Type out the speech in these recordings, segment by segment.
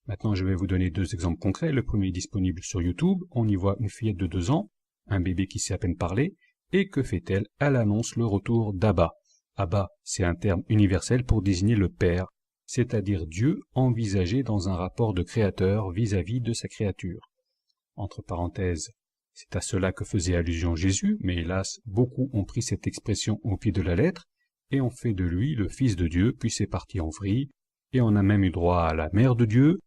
Maintenant, je vais vous donner deux exemples concrets. Le premier est disponible sur YouTube. On y voit une fillette de 2 ans, un bébé qui sait à peine parler. Et que fait-elle? Elle annonce le retour d'Abba. Abba, c'est un terme universel pour désigner le Père, c'est-à-dire Dieu envisagé dans un rapport de créateur vis-à-vis de sa créature. Entre parenthèses, c'est à cela que faisait allusion Jésus, mais hélas, beaucoup ont pris cette expression au pied de la lettre et ont fait de lui le Fils de Dieu, puis c'est parti en vrille, et on a même eu droit à la Mère de Dieu,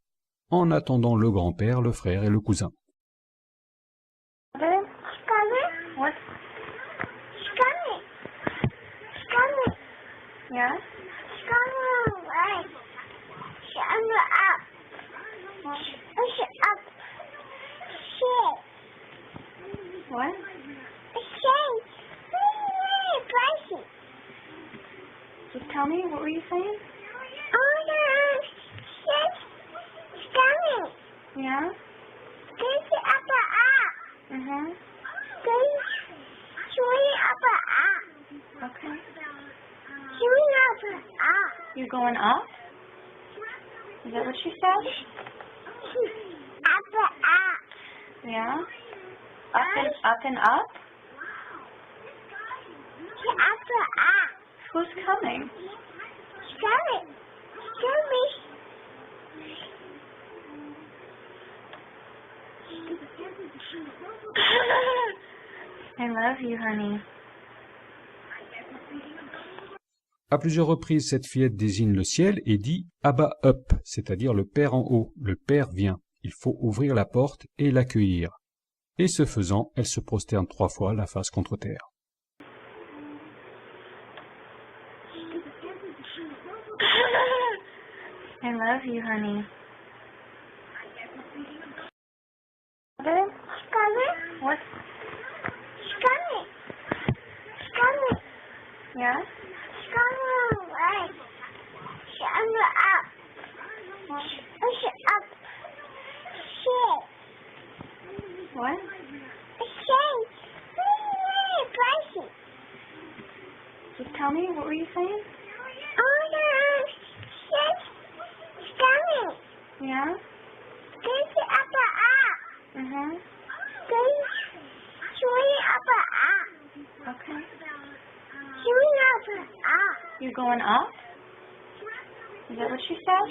en attendant le grand-père, le frère et le cousin. What? Yeah? What? Just tell me, what were you saying? Yeah? Mm-hmm. Okay. You're going up? Is that what she said? Yeah? Up and up? Who's coming? I love you, honey. À plusieurs reprises, cette fillette désigne le ciel et dit « Abba up », c'est-à-dire le Père en haut, le Père vient. Il faut ouvrir la porte et l'accueillir. Et ce faisant, elle se prosterne 3 fois la face contre terre. I love you, honey. What? Yeah? What? Just tell me, what were you saying? Yeah? Mm-hmm. Okay. You're going up? Is that what she said?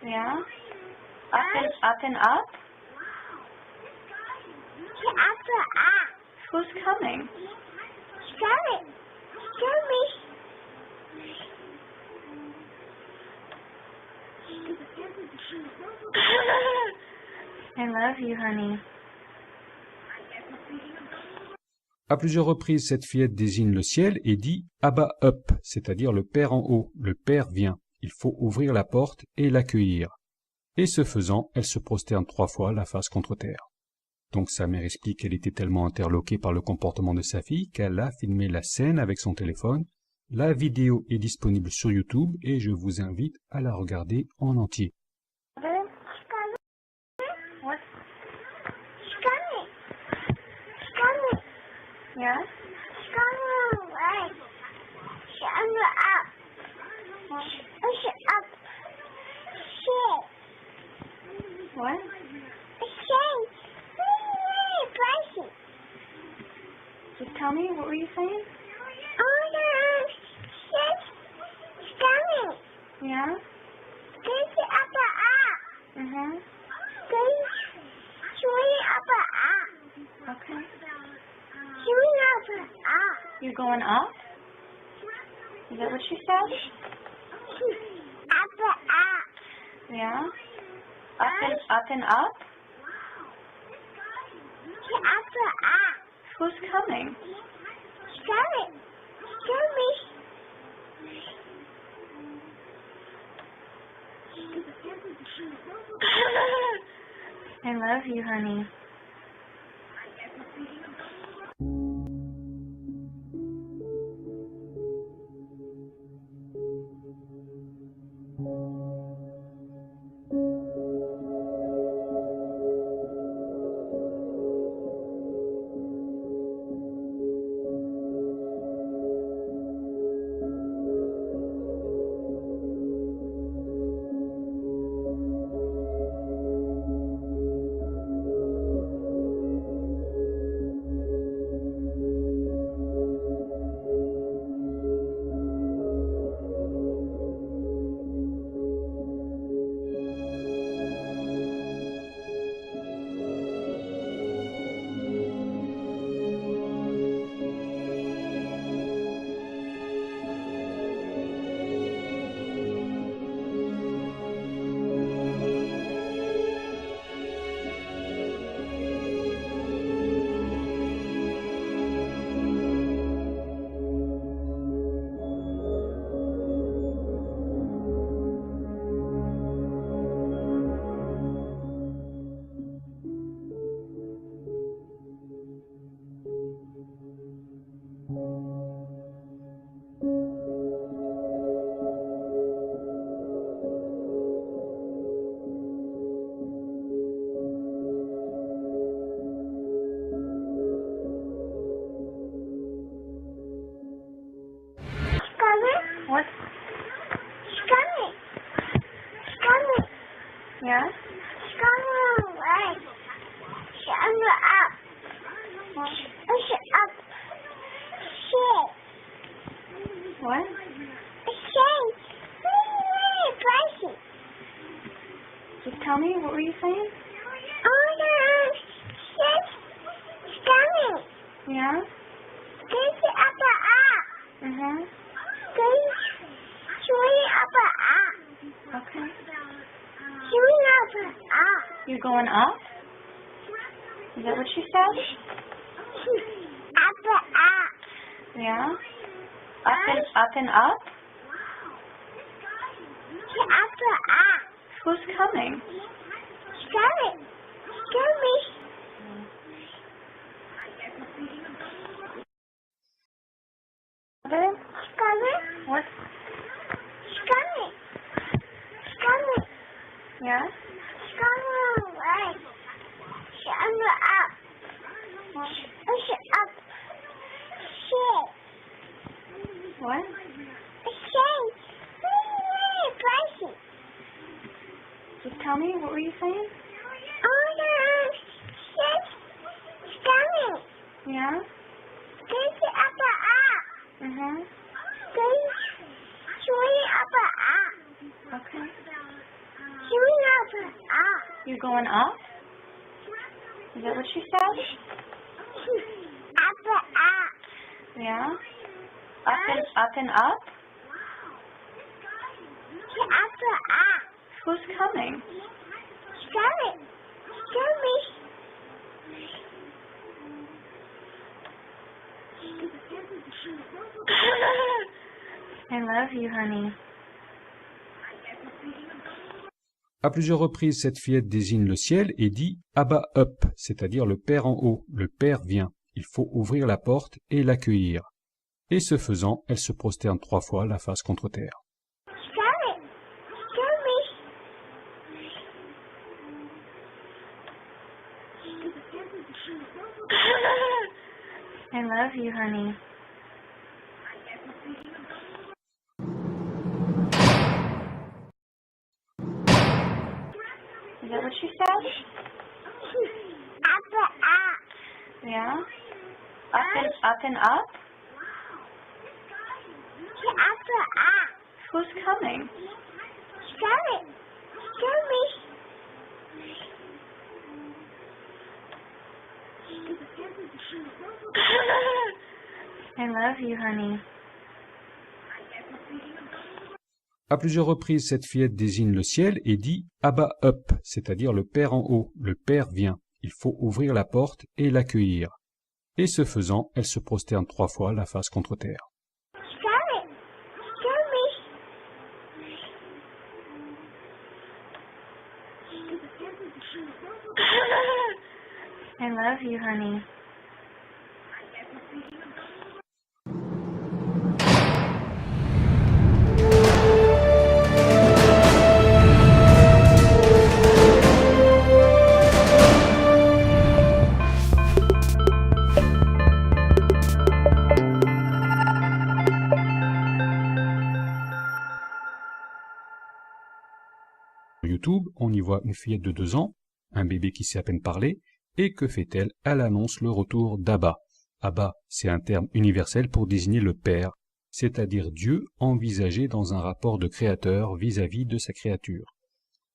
Yeah? Up and up? Who's coming? I love you, honey. À plusieurs reprises, cette fillette désigne le ciel et dit « Abba up », c'est-à-dire le Père en haut, le Père vient. Il faut ouvrir la porte et l'accueillir. Et ce faisant, elle se prosterne 3 fois la face contre terre. Donc sa mère explique qu'elle était tellement interloquée par le comportement de sa fille qu'elle a filmé la scène avec son téléphone. La vidéo est disponible sur YouTube et je vous invite à la regarder en entier. What? Yeah? What? Just tell me, what were you saying? Yeah? Mm-hmm. Okay. You're going up? Is that what she said? Yeah? Up and up? Who's coming? I love you, honey. What were you saying? Oh, she's coming. Yeah? This is upper up. Mm-hmm. This swing upper up. Okay. Swing upper up. You're going up? Is that what she said? Upper up. Yeah? Up and up? Upper up. Who's coming? Coming. Coming. Coming? Coming. What? Coming. Coming. Yeah? Coming away. Coming up. It's up. Shit. What? Shit. Crazy. Just tell me, what were you saying? Oh, shit. Coming. Yeah? This is upper up. Mm-hmm. This swing upper up. Okay. Swing upper up. You're going up? Is that what she said? Upper up. Yeah? Up and up? Upper up. Who's coming? Coming. Coming. I love you, honey. À plusieurs reprises, cette fillette désigne le ciel et dit « Abba up », c'est-à-dire le Père en haut, le Père vient. Il faut ouvrir la porte et l'accueillir. Et ce faisant, elle se prosterne 3 fois la face contre terre. Coming. Coming. I love you, honey. Is that what she said? Upper up. Yeah? Up and up? Upper up. Who's coming? Coming. Coming. I love you, honey. À plusieurs reprises, cette fillette désigne le ciel et dit « Abba up », c'est-à-dire le Père en haut, le Père vient. Il faut ouvrir la porte et l'accueillir. Et ce faisant, elle se prosterne 3 fois la face contre terre. Coming. Coming. I love you, honey. Sur YouTube, on y voit une fillette de 2 ans, un bébé qui sait à peine parler, et que fait-elle? Elle annonce le retour d'Abba. Abba, c'est un terme universel pour désigner le Père, c'est-à-dire Dieu envisagé dans un rapport de créateur vis-à-vis de sa créature.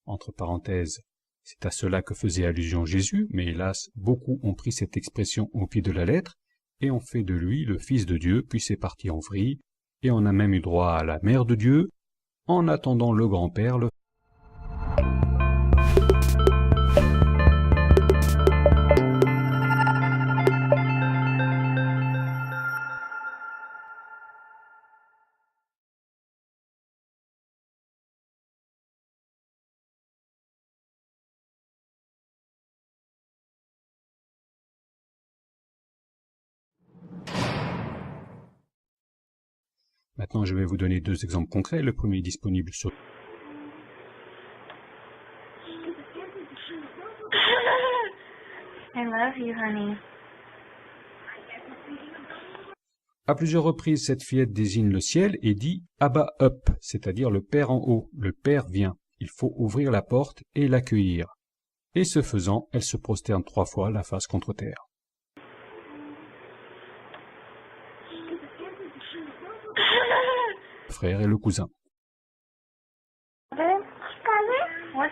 Entre parenthèses, c'est à cela que faisait allusion Jésus, mais hélas, beaucoup ont pris cette expression au pied de la lettre et ont fait de lui le Fils de Dieu, puis c'est parti en vrille, et on a même eu droit à la Mère de Dieu, en attendant le grand-père, le Maintenant, je vais vous donner 2 exemples concrets. Le premier est disponible sur I love you, honey. À plusieurs reprises, cette fillette désigne le ciel et dit « Abba up », c'est-à-dire le Père en haut, le Père vient. Il faut ouvrir la porte et l'accueillir. Et ce faisant, elle se prosterne 3 fois la face contre terre. Le frère et le cousin. Coming. What?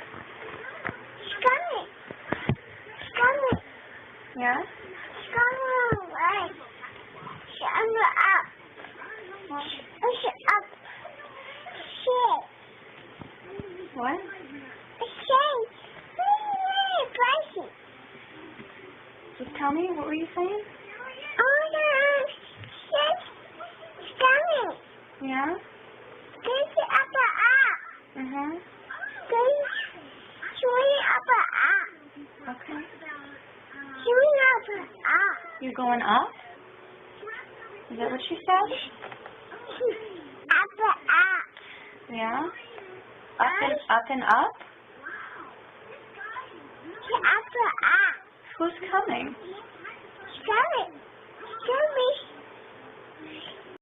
Yeah? Come away. Shut up. Shut up. Shit. What? Shit. Spicy. Just tell me, what were you saying? Oh no. Shit. Coming. Yeah? This is up. Mm-hmm. This swing up. Okay. Swing up. You going up? Is that what she said? Up. Yeah? Up and up? Up. Who's coming? Coming. Coming.